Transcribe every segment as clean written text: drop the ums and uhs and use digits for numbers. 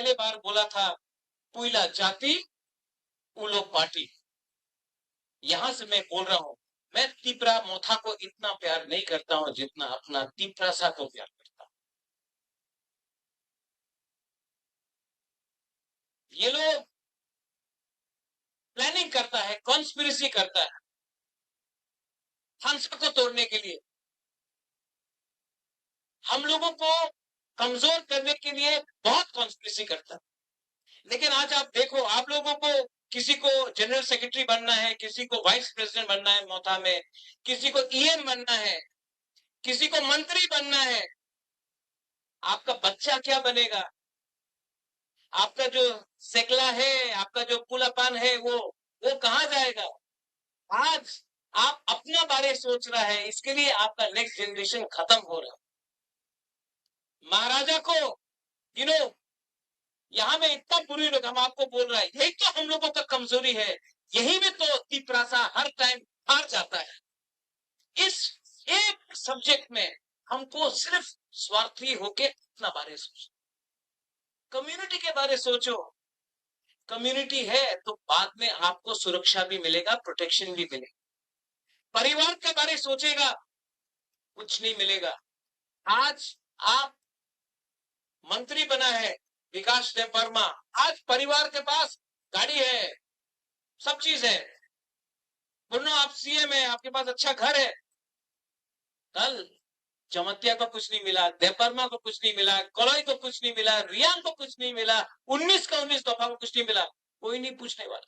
पहले बार बोला था पुइला जाति उलो पार्टी, यहां से मैं बोल रहा हूं, मैं तिपरा मोथा को इतना प्यार नहीं करता हूं जितना अपना तिपरासा को प्यार करता हूं। ये लोग प्लानिंग करता है, कॉन्स्पिरेसी करता है हंसा को तोड़ने के लिए, हम लोगों को कमजोर करने के लिए बहुत कॉन्स्पिरेसी करता है। लेकिन आज आप देखो, आप लोगों को किसी को जनरल सेक्रेटरी बनना है, किसी को वाइस प्रेसिडेंट बनना है मोथा में, किसी को ईएम बनना है, किसी को मंत्री बनना है, आपका बच्चा क्या बनेगा? आपका जो सेकला है, आपका जो पुलापान है, वो कहां जाएगा? आज आप अपना बारे सोच रहा है, इसके लिए आपका नेक्स्ट जनरेशन खत्म हो रहा है। महाराजा को यू नो यहां में इतना बुरी लोग हम आपको बोल रहा है, यही तो हम लोगों का कमजोरी है, यही में तो तिपरासा हर टाइम हार जाता है। इस एक सब्जेक्ट में हमको सिर्फ स्वार्थी होके अपना बारे सोचो, कम्युनिटी के बारे सोचो। कम्युनिटी है तो बाद में आपको सुरक्षा भी मिलेगा, प्रोटेक्शन भी मिलेगा। परिवार के बारे सोचेगा, कुछ नहीं मिलेगा। आज आप मंत्री बना है विकास देववर्मा, आज परिवार के पास गाड़ी है, सब चीज है, बोलो आप सीएम है, आपके पास अच्छा घर है, कल चमत्या को कुछ नहीं मिला, देववर्मा को कुछ नहीं मिला, कलई को कुछ नहीं मिला, रियान को कुछ नहीं मिला, 19 का 19 दफा को कुछ नहीं मिला, कोई नहीं पूछने वाला।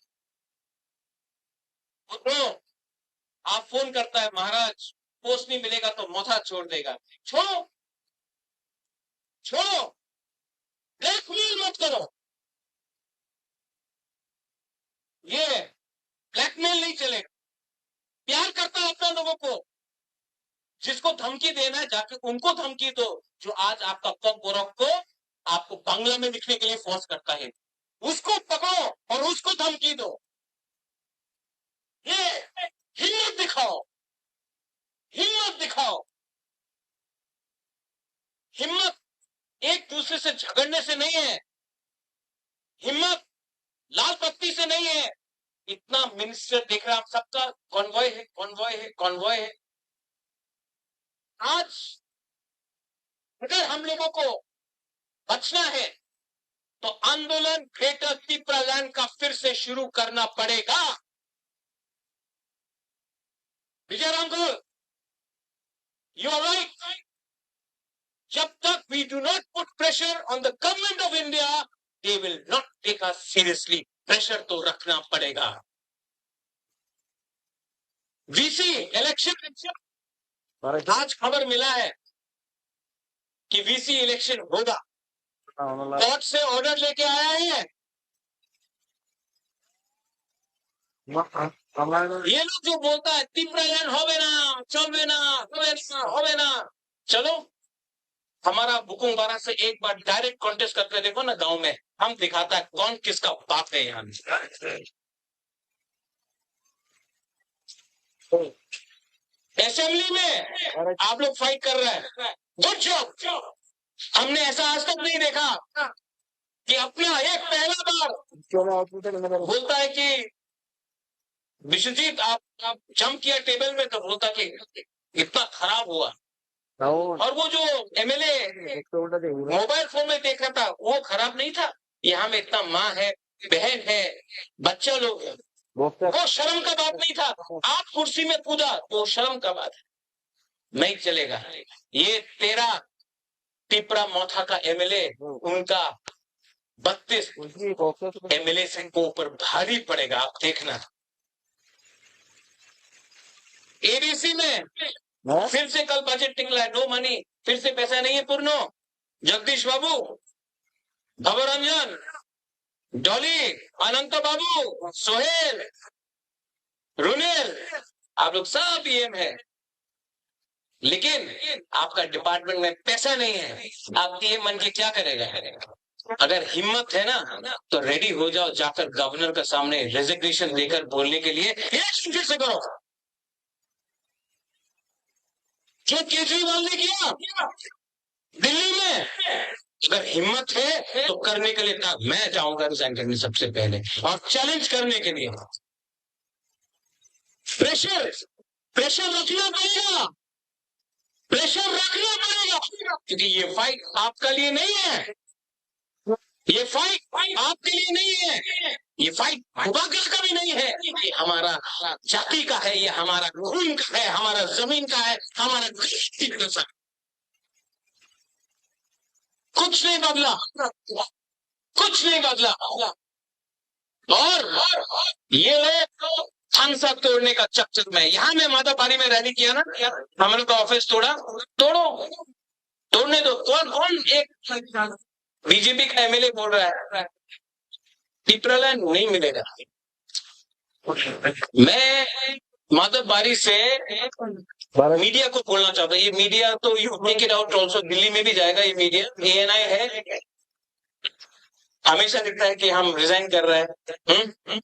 तो आप फोन करता है, महाराज पोस्ट नहीं मिलेगा तो मोथा छोड़ देगा। छोड़ो छोड़ो, ब्लैकमेल मत करो, ये ब्लैकमेल नहीं चलेगा। प्यार करता है अपने लोगों को, जिसको धमकी देना है जाके उनको धमकी दो। जो आज आपका कप बोरक को आपको बांग्ला में लिखने के लिए फोर्स करता है, उसको पकड़ो और उसको धमकी दो। ये हिम्मत दिखाओ, हिम्मत दिखाओ। हिम्मत एक दूसरे से झगड़ने से नहीं है, हिम्मत लाल पत्ती से नहीं है। इतना मिनिस्टर देख रहा, आप सबका कॉन्वॉय है, कॉन्वॉय है, कॉन्वॉय है। आज अगर हम लोगों को बचना है तो आंदोलन ग्रेटर तिपरालैंड का फिर से शुरू करना पड़ेगा। Vijay Ramgul, you are right. जब तक we do not put pressure on the government of India, they will not take us seriously. Pressure तो रखना पड़ेगा। वीसी इलेक्शन, आज खबर मिला है कि वीसी इलेक्शन होगा, कोर्ट से ऑर्डर लेके आया है। ये लोग जो बोलता है तिपरालैंड होवे ना, चलवे ना, होवे ना, होवे ना, चलो हमारा बुकुंबारा से एक बार डायरेक्ट कॉन्टेस्ट करके देखो ना गांव में, हम दिखाता है कौन किसका बाप है। यहाँ असेंबली में आप लोग फाइट कर रहे हैं, गुड जॉब। हमने ऐसा आज तक नहीं देखा कि अपना एक पहला बार बोलता है कि विश्वजीत आप जंप किया टेबल में, तो बोलता कि इतना खराब हुआ। और वो जो एमएलए मोबाइल फोन में देख रहा था वो खराब नहीं था। यहाँ में इतना माँ है, बहन है, बच्चा लोग है, वो शर्म का बात नहीं था। आप कुर्सी में कूदा तो शर्म का बात है, नहीं चलेगा। ये तेरा टिपरा मोथा का एमएलए, उनका 32 एमएलए से को ऊपर भारी पड़ेगा, आप देखना। एबीसी में फिर से कल बजट निकला है, नो मनी, फिर से पैसा नहीं है पूर्णो। जगदीश बाबू, भवरंजन, डॉली, अनंत बाबू, सोहेल, रुनेल, आप लोग सब ईएम है, लेकिन आपका डिपार्टमेंट में पैसा नहीं है। आप ईएम बन के क्या करेगा? अगर हिम्मत है ना तो रेडी हो जाओ, जाकर गवर्नर के सामने रेजिग्नेशन देकर बोलने के लिए फिर से करो जो केजरीवाल ने किया दिल्ली में। अगर हिम्मत है तो करने के लिए मैं जाऊंगा रिजाइन करने सबसे पहले और चैलेंज करने के लिए। प्रेशर प्रेशर रखना पड़ेगा, प्रेशर रखना पड़ेगा, क्योंकि ये फाइट आपका लिए नहीं है, ये फाइट आपके लिए नहीं है, ये फाइट भूभाग्य का भी नहीं है, ये हमारा जाति का है, ये हमारा खून का है, हमारा जमीन का है, हमारा कुछ नहीं बदला, कुछ नहीं बदला। और ये लोग थानसा तोड़ने का चक्कर में, यहाँ में मातापारी में रैली किया ना, हमने तो ऑफिस तोड़ा, तोड़ो, तोड़ने दो। कौन कौन एक बीजेपी का एमएलए बोल रहा है पिपरालैंड नहीं मिलेगा। मैं माधवबारी से मीडिया को बोलना चाहता हूँ, ये मीडिया तो you take it out also, Delhi में भी जाएगा ये मीडिया, एएनआई है, हमेशा लिखता है कि हम रिजाइन कर रहे हैं।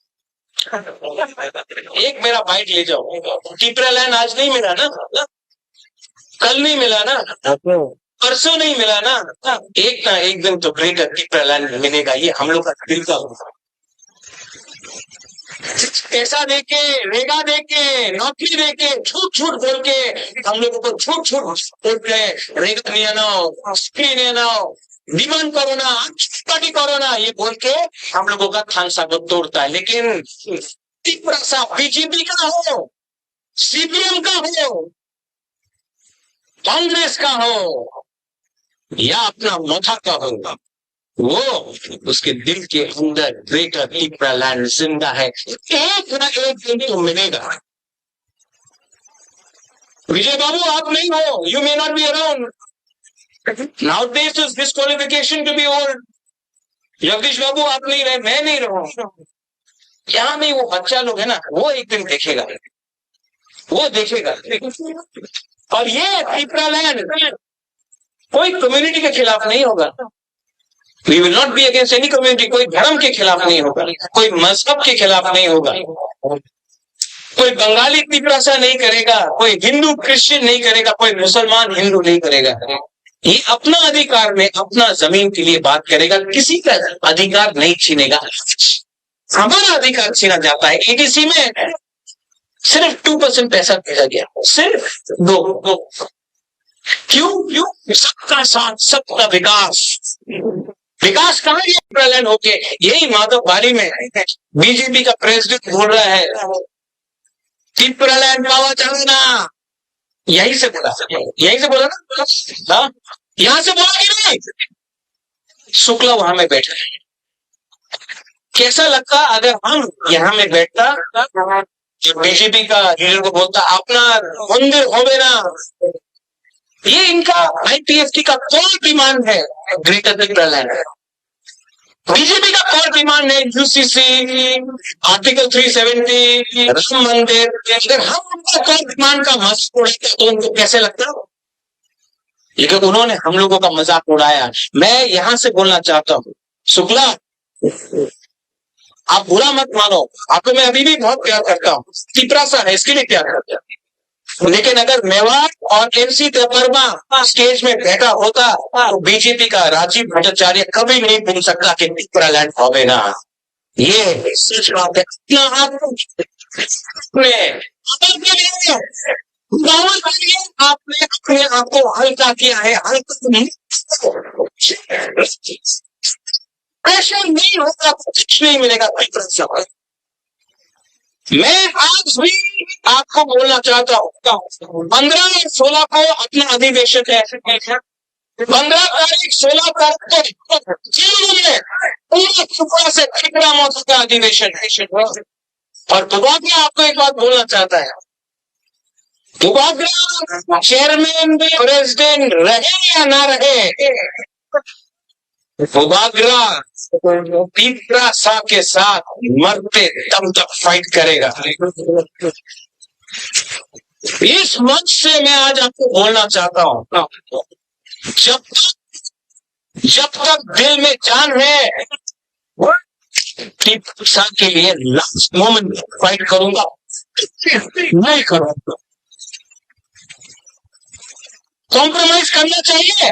एक मेरा बाइट ले जाओ, पिपरालैंड आज नहीं मिला ना, कल नहीं मिला ना, परसों नहीं मिला ना, एक ना एक दिन तो ग्रेटर पिपरालैंड मिलेगा, ये हम लोग का दिल का होगा। पैसा देके, रेगा देके, नौकरी देके, झूठ झूठ बोल के हम लोगों को झूठ झूठ बोल के रेगा नहीं आना, स्क्री नहीं आना, डिमांड करो ना, पार्टी करो ना, ये बोल के हम लोगों का थानसा को तोड़ता है। लेकिन तीव्र सा बीजेपी का हो, सीपीएम का हो, कांग्रेस का हो या अपना मथा का होगा, वो उसके दिल के अंदर ग्रेटर पिपरालैंड जिंदा है, एक ना एक दिन तो मिलेगा। विजय बाबू आप नहीं हो, you may not be around, now this is disqualification to be old. Jagdish Babu आप नहीं रहे, मैं नहीं रहूं, यहाँ नहीं, वो बच्चा लोग है ना, वो एक दिन देखेगा, वो देखेगा। और ये पिपरालैंड कोई कम्युनिटी के खिलाफ नहीं होगा, we will not be against any community, कोई धर्म के खिलाफ नहीं होगा, कोई मजहब के खिलाफ नहीं होगा, कोई बंगाली पिपरासा नहीं करेगा, कोई हिंदू क्रिश्चियन नहीं करेगा, कोई मुसलमान हिंदू नहीं करेगा। ये अपना अधिकार में अपना जमीन के लिए बात करेगा, किसी का अधिकार नहीं छीनेगा। हमारा अधिकार छीना जाता है, एडीसी में सिर्फ 2% पैसा भेजा गया, सिर्फ दो। क्यों? सबका साथ, सबका विकास। विकास कहाँ है पिपरालैंड होके? यही माधवबारी में बीजेपी का प्रेसिडेंट बोल रहा है पिपरालैंड बाबा चलना, यही से बोला ना, हाँ यहाँ से बोला कि नहीं? शुक्ला वहां में बैठा है, कैसा लगता अगर हम यहाँ में बैठता, बीजेपी का लीडर को बोलता अपना मंदिर होवे ना। ये इनका आईपीएफटी का कोर डिमांड है, ग्रेटर पिपरालैंड। बीजेपी का कोर डिमांड है यूसीसी, आर्टिकल 370, राम मंदिर। अगर हम उनका कोर डिमांड का मजाक उड़ाते तो उनको कैसे लगता? लेकिन उन्होंने हम लोगों का मजाक उड़ाया। मैं यहां से बोलना चाहता हूं, शुक्ला आप बुरा मत मानो, आपको मैं अभी भी बहुत प्यार करता हूँ, पिपरासा है इसके लिए प्यार करता हूँ। लेकिन अगर मेवाड़ और एमसी देववर्मा स्टेज में बैठा होता तो बीजेपी का राजीव भट्टाचार्य कभी नहीं बोल सकता कि पिपरालैंड होवेगा। ये सच बात है। आपने अपने आप को हल्का किया है, हल्का नहीं, प्रेशर नहीं होगा तो कुछ नहीं मिलेगा। मैं आज भी आपको बोलना चाहता हूँ, 15 और 16 को अपना अधिवेशन है, 15 तारीख 16 तारीख को पूरा त्रिपुरा से ठिकरा मौसम का अधिवेशन है। और दुबाग्रा आपको एक बात बोलना चाहता है, दुबाग्रा चेयरमैन प्रेसिडेंट रहे या ना रहे, दुबाग्रा पिपरासा के साथ मरते दम तक फाइट करेगा। इस मंच से मैं आज आपको बोलना चाहता हूं, जब तक दिल में जान है पिपरासा के लिए लास्ट मोमेंट फाइट करूंगा, नहीं करूंगा। कॉम्प्रोमाइज करना चाहिए,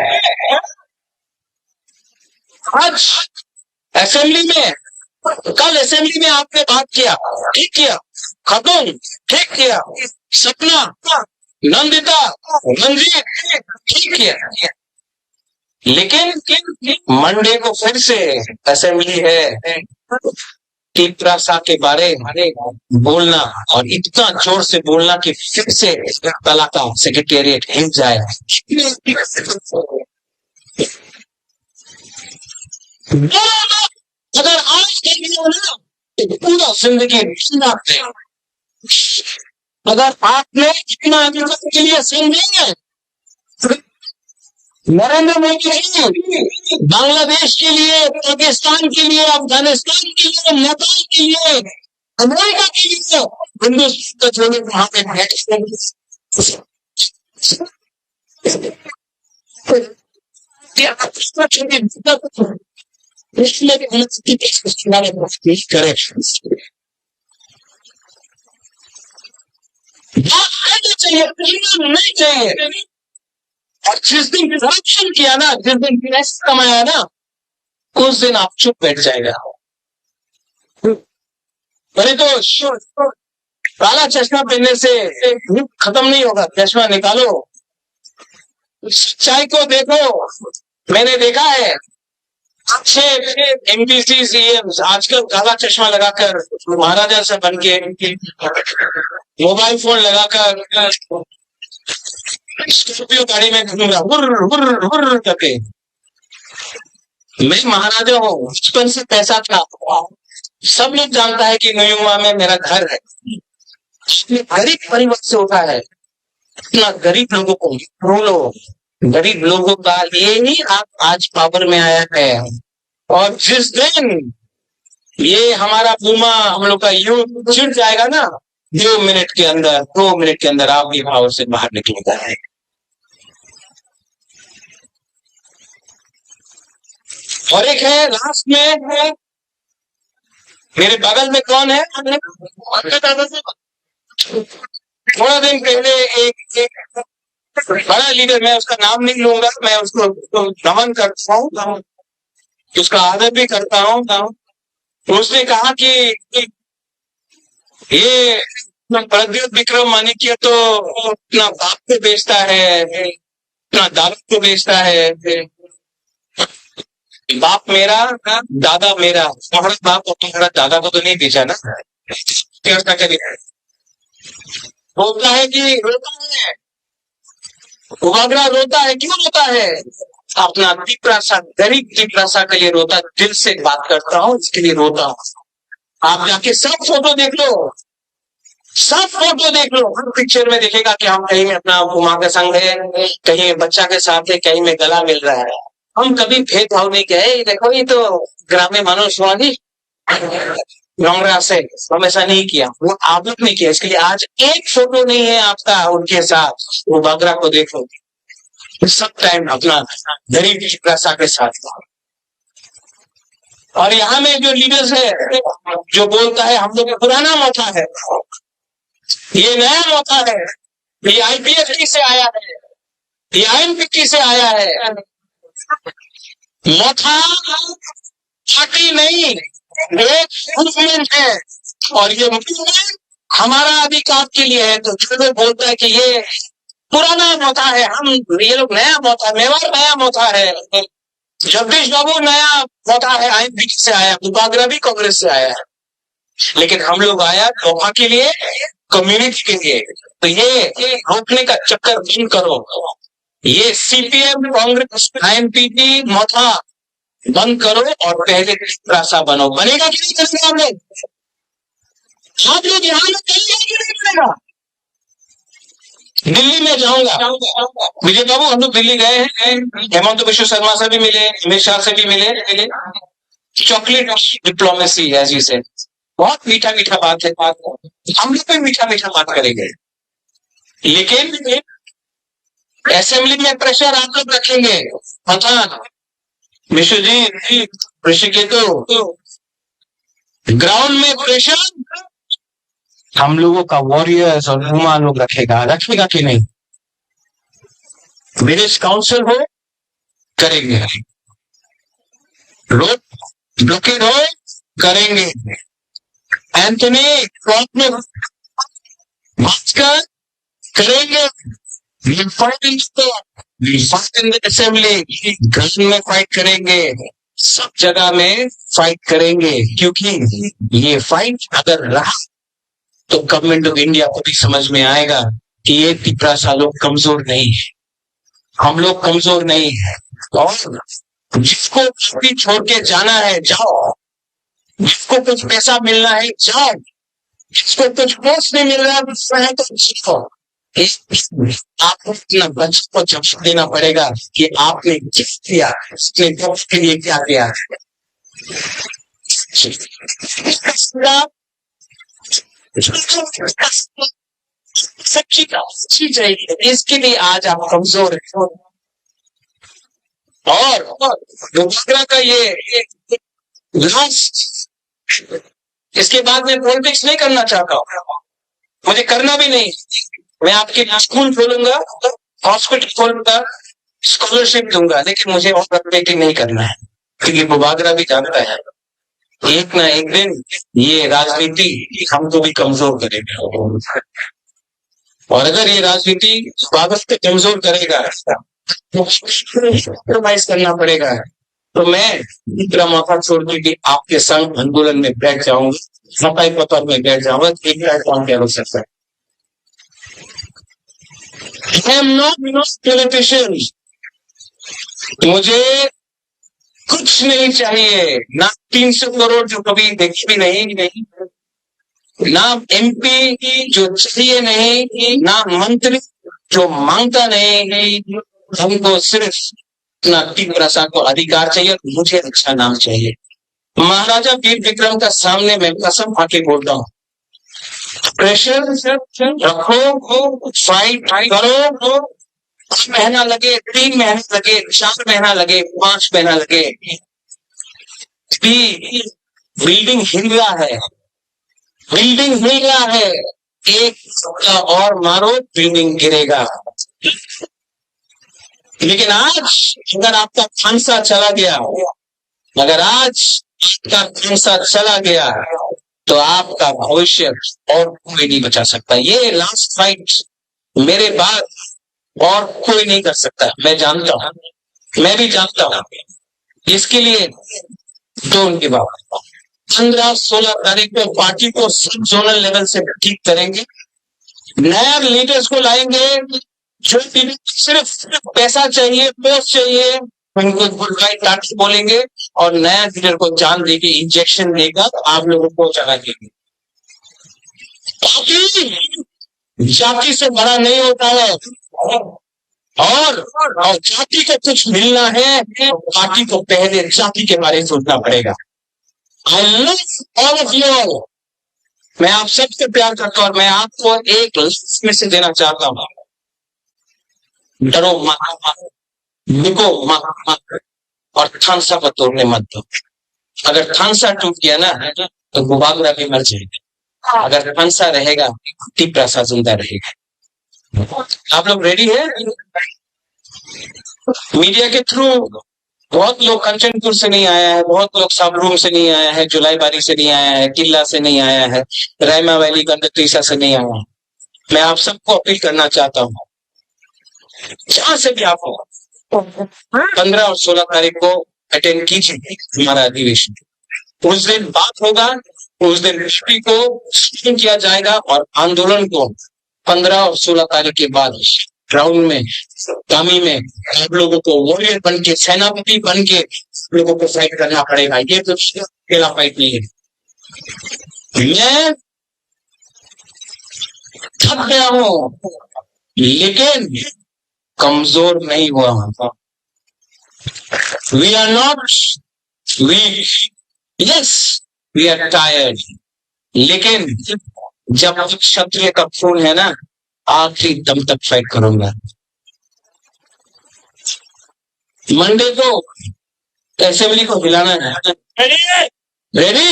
आज असेंबली में, कल असेंबली में आपने बात किया, ठीक किया, खत्म, ठीक किया, सपना, नंदिता, रंजीत, ठीक किया, लेकिन मंडे को फिर से असेंबली है, तीपरासा के बारे में बोलना और इतना जोर से बोलना कि फिर से तला का सेक्रेटेरिएट हिल जाए। अगर आज के लिए हो ना तो पूरा जिंदगी जीते। अगर आपने इतना अमेरिका के लिए सही नहीं है, नरेंद्र मोदी जी बांग्लादेश के लिए, पाकिस्तान के लिए, अफगानिस्तान के लिए, नेपाल के लिए, अमेरिका के लिए हिंदुस्तान को छोड़े वहां पे चाहिए, नहीं चाहिए। और जिस दिन करप्शन किया ना, जिस दिन पैसा कमाया ना, उस दिन आप चुप बैठ जाएगा। अरे तो काला चश्मा पहनने से खत्म नहीं होगा, चश्मा निकालो, सच्चाई को देखो। मैंने देखा है अच्छे एमपीसी सीएम आजकल काला चश्मा लगाकर महाराजा से बन के मोबाइल फोन लगाकर स्कॉर्पियो गाड़ी में घूम रहा हुर्र करके। मैं महाराजा हूँ, बचपन से पैसा था, सब लोग जानता है कि न्यूयुमा में मेरा घर है। गरीब परिवार से होता है, इतना गरीब लोगों को बोलो, गरीब लोगों का लिए ही आप आज पावर में आया है। और जिस दिन ये हमारा पूमा हम लोग का युद्ध छिड़ जाएगा ना, 2 मिनट के अंदर आप भी पावर से बाहर निकलेगा है। और एक है लास्ट में, मेरे बगल में कौन है, थोड़ा दिन पहले एक बड़ा लीडर, मैं उसका नाम नहीं लूंगा, मैं उसको नमन करता हूँ, उसका आदर भी करता हूँ। उसने कहा कि ये प्रद्युत विक्रम मानिक्य तो अपना बाप को बेचता है, अपना दादा को बेचता है, बाप मेरा दादा मेरा, हमारा बाप और तुम्हारा दादा को तो नहीं बेचा ना। क्या करिए, बोलता है कि रोता है, उबागरा रोता है, क्यों रोता है? अपना तीपरासा, गरीब तीपरासा के लिए रोता, दिल से बात करता हूँ, इसके लिए रोता हूँ। आप जाके सब फोटो देख लो, सब फोटो देख लो, हर पिक्चर में देखेगा कि हम कहीं में अपना उमा के संग है, कहीं बच्चा के साथ है, कहीं में गला मिल रहा है। हम कभी भेदभाव नहीं कहे, देखो ये तो ग्रामीण मनुष्यवादी नम्रा से हम ऐसा नहीं किया, वो आदत नहीं किया। इसके लिए आज एक फोटो नहीं है आपका उनके साथ, वो बगरा को देखो, सब टाइम अपना गरीब तीपरासा के साथ। और यहाँ में जो लीडर्स है जो बोलता है हम लोग पुराना मोथा है, ये नया मोथा है, ये आईपीएफ से आया है, ये आईएनपीटी से आया है। मोथा पार्टी नहीं, एक मूवमेंट है, और ये मूवमेंट हमारा अधिकार के लिए है। तो जो बोलता है कि ये पुराना मोथा है, हम ये लोग नया मोथा, मेवाड़ नया मोथा है, जगदीश बाबू नया मोथा है, आईएनपीटी से आया, उबागरा भी कांग्रेस से आया है, लेकिन हम लोग आया लोहा के लिए, कम्युनिटी के लिए। तो ये रोकने का चक्कर बंद करो, ये सीपीएम कांग्रेस आईएनपीटी मोथा बंद करो और पहले तीपरासा बनो। बनेगा कि नहीं करेंगे हम लोग? आप लोग यहाँ में करेंगे कि नहीं बनेगा? दिल्ली में जाऊंगा, विजय बाबू हम लोग दिल्ली गए हैं, हेमंत बिश्व शर्मा से भी मिले, अमित शाह से भी मिले। Chocolate diplomacy as you said, बहुत मीठा मीठा बात है, हम लोग भी मीठा मीठा बात करेंगे, लेकिन असेंबली में प्रेशर आप लोग रखेंगे। पता विश्व जी ऋषिकेश तो ग्राउंड में प्रेशर हम लोगों का वॉरियर्स और हुमा लोग रखेगा कि नहीं? विदेश काउंसिल हो करेंगे, रोड ब्लॉकेड हो करेंगे, एंथनी प्रॉब्लम भास्कर करेंगे, we fight in the we fight in the assembly, घर में फाइट करेंगे, सब जगह में फाइट करेंगे, क्योंकि ये फाइट अगर रहा तो गवर्नमेंट ऑफ इंडिया को भी समझ में आएगा कि ये तिपरासा लोग कमजोर नहीं है, हम लोग कमजोर नहीं है। और जिसको नौकरी छोड़ के जाना है जाओ, जिसको कुछ पैसा मिलना है जाओ, जिसको कुछ पोस्ट नहीं मिल रहा है तो जाओ। आपको अपना बच्चे को जवाब देना पड़ेगा कि आपने किस किया, अपने देश के लिए क्या किया। सच्ची चाहिए, इसके लिए आज आप कमजोर हैं। और दोबारा का ये लास्ट, इसके बाद मैं पॉलिटिक्स नहीं करना चाहता हूँ, मुझे करना भी नहीं। मैं आपके स्कूल खोलूंगा, हॉस्पिटल खोलूंगा, स्कॉलरशिप दूंगा, लेकिन मुझे और अपडेटिंग नहीं करना है, क्योंकि बुबागरा भी जानता है एक ना एक दिन ये राजनीति हमको भी कमजोर करेगा। और अगर ये राजनीति बुबागरा को कमजोर करेगा तो कॉम्प्रोमाइज करना पड़ेगा। तो मैं दूसरा मौका छोड़ के आपके संग आंदोलन में बैठ जाऊंगा, सफाई पत्र में बैठ जाऊंगा, एक प्लेटफॉर्म क्या हो सकता है। I am not politician, मुझे कुछ नहीं चाहिए, ना 300 करोड़ जो कभी देखी भी नहीं, ना MP जो चाहिए नहीं, ना मंत्री जो मांगता नहीं, हमको सिर्फ ना तिपरासा को अधिकार चाहिए, मुझे अच्छा नाम चाहिए। महाराजा वीर विक्रम का सामने मैं कसम खाके बोलता हूँ, प्रेशर रखो, फाइट करो, 2 महीना लगे, 3 महीना लगे, 4 महीना लगे, 5 महीना लगे, बिल्डिंग हिल रहा है, बिल्डिंग हिल रहा है, एक सप्ताह और मारो बिल्डिंग गिरेगा। लेकिन आज अगर आपका खांसा चला गया, अगर आज आपका खांसा चला गया तो आपका भविष्य और कोई नहीं बचा सकता। ये लास्ट फाइट मेरे बाद और कोई नहीं कर सकता, मैं जानता हूं, मैं भी जानता हूं। इसके लिए डोंट गिव अप। 15-16 तारीख को पार्टी को सब जोनल लेवल से ठीक करेंगे, नया लीडर्स को लाएंगे, जो सिर्फ पैसा चाहिए, पोस्ट चाहिए, उनको गुड बाय टाटा बोलेंगे, और नया लीडर को जान देके इंजेक्शन देगा तो आप लोगों को चला देंगे। जाति से बड़ा नहीं होता है, और जाति को कुछ मिलना है तो पार्टी को पहले जाति के बारे में सोचना पड़ेगा। I love all of you, मैं आप सबसे प्यार करता हूं, और मैं आपको एक लिस्ट में से देना चाहता हूं, डरो मत, निको मत, और थानसा को तोड़ने मत दो। अगर थानसा टूट गया ना तो बुबागरा भी मर जाएगा, अगर थानसा रहेगा तिपरासा जिंदा रहेगा। आप लोग रेडी है? मीडिया के थ्रू बहुत लोग कंचनपुर से नहीं आया है, बहुत लोग सबरूम से नहीं आया है, जुलाईबारी से नहीं आया है, किला से नहीं आया है, रायमा वैली गंडतीसा से नहीं आया है। मैं आप सबको अपील करना चाहता हूँ, जहां से भी आप हो, 15 और 16 तारीख को अटेंड कीजिए हमारा अधिवेशन। उस दिन बात होगा, उस दिन हिस्ट्री को स्क्रीन किया जाएगा, और आंदोलन को 15 और 16 तारीख के बाद ग्राउंड में, कामी में आप लोगों को वॉरियर बन के, सेनापति बन के लोगों को फाइट करना पड़ेगा। ये तो अकेला फाइट नहीं है। मैं थक गया हूं, लेकिन कमजोर नहीं हुआ हूं। We are not weak, yes we are tired, लेकिन जब क्षत्रिय का खून है ना, आखिरी दम तक फाइट करूंगा। मंडे को असेंबली को हिलाना है। रेडी?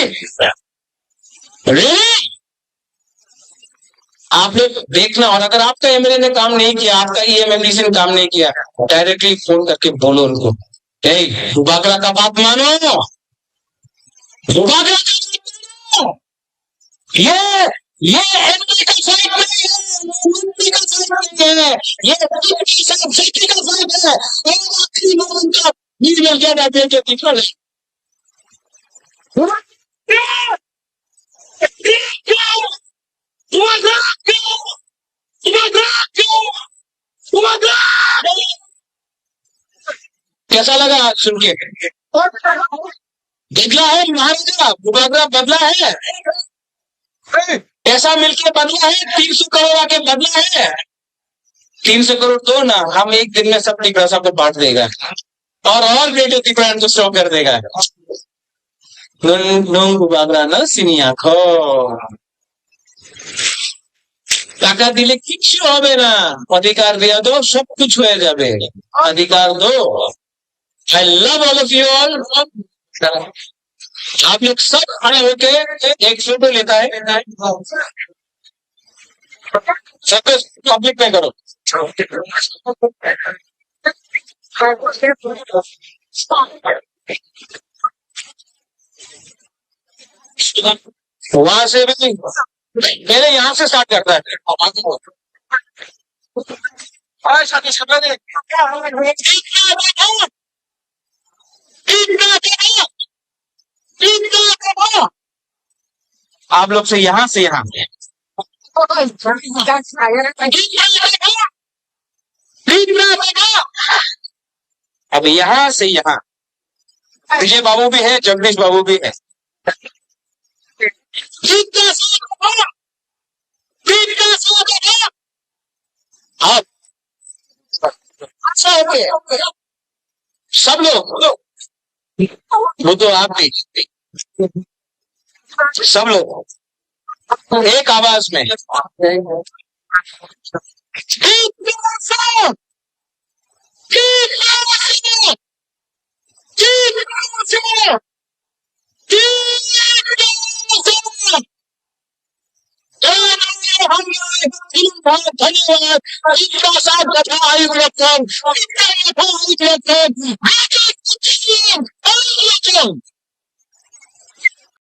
आप लोग देखना, और अगर आपका एमएलए ने काम नहीं किया, आपका ईएमएमडीसी ने काम नहीं किया, डायरेक्टली फोन करके बोलो उनको, बागरा का बात मानो, बागरा का बात मानो। ये एमपी का फाइट नहीं है, मंत्री का फाइट नहीं है, ये सेक्रेटरी का फाइट है। और आखिरी मोमेंट का नीड मिल गया ना जो दिखा कैसा लगा सुन के? बदला है महाराजा, मुबागरा बदला है, पैसा मिलके बदला है, 300 करोड़ आके बदला है। 300 करोड़ दो ना, हम एक दिन में सब पैसा को बांट देगा और ग्रेटर डिफरेंट को स्टॉप कर देगा। मुबागरा ना सिनी आंखो টাকা দিলে কিচ্ছু হবে না, অধিকার দিয়ে দো, সব কিছু হয়ে যাবে। অধিকার দो। I love all of you all. आप लोग सब खड़े होके एक फोटो लेता है, सबको पब्लिक में करो। वहां से भी पहले यहाँ से स्टार्ट करता है। आप लोग से यहाँ अब यहाँ से यहाँ विजय बाबू भी है, जगदीश बाबू भी है। आप सब लोग, वो तो आप नहीं, सब लोग एक आवाज में धन्यवाद।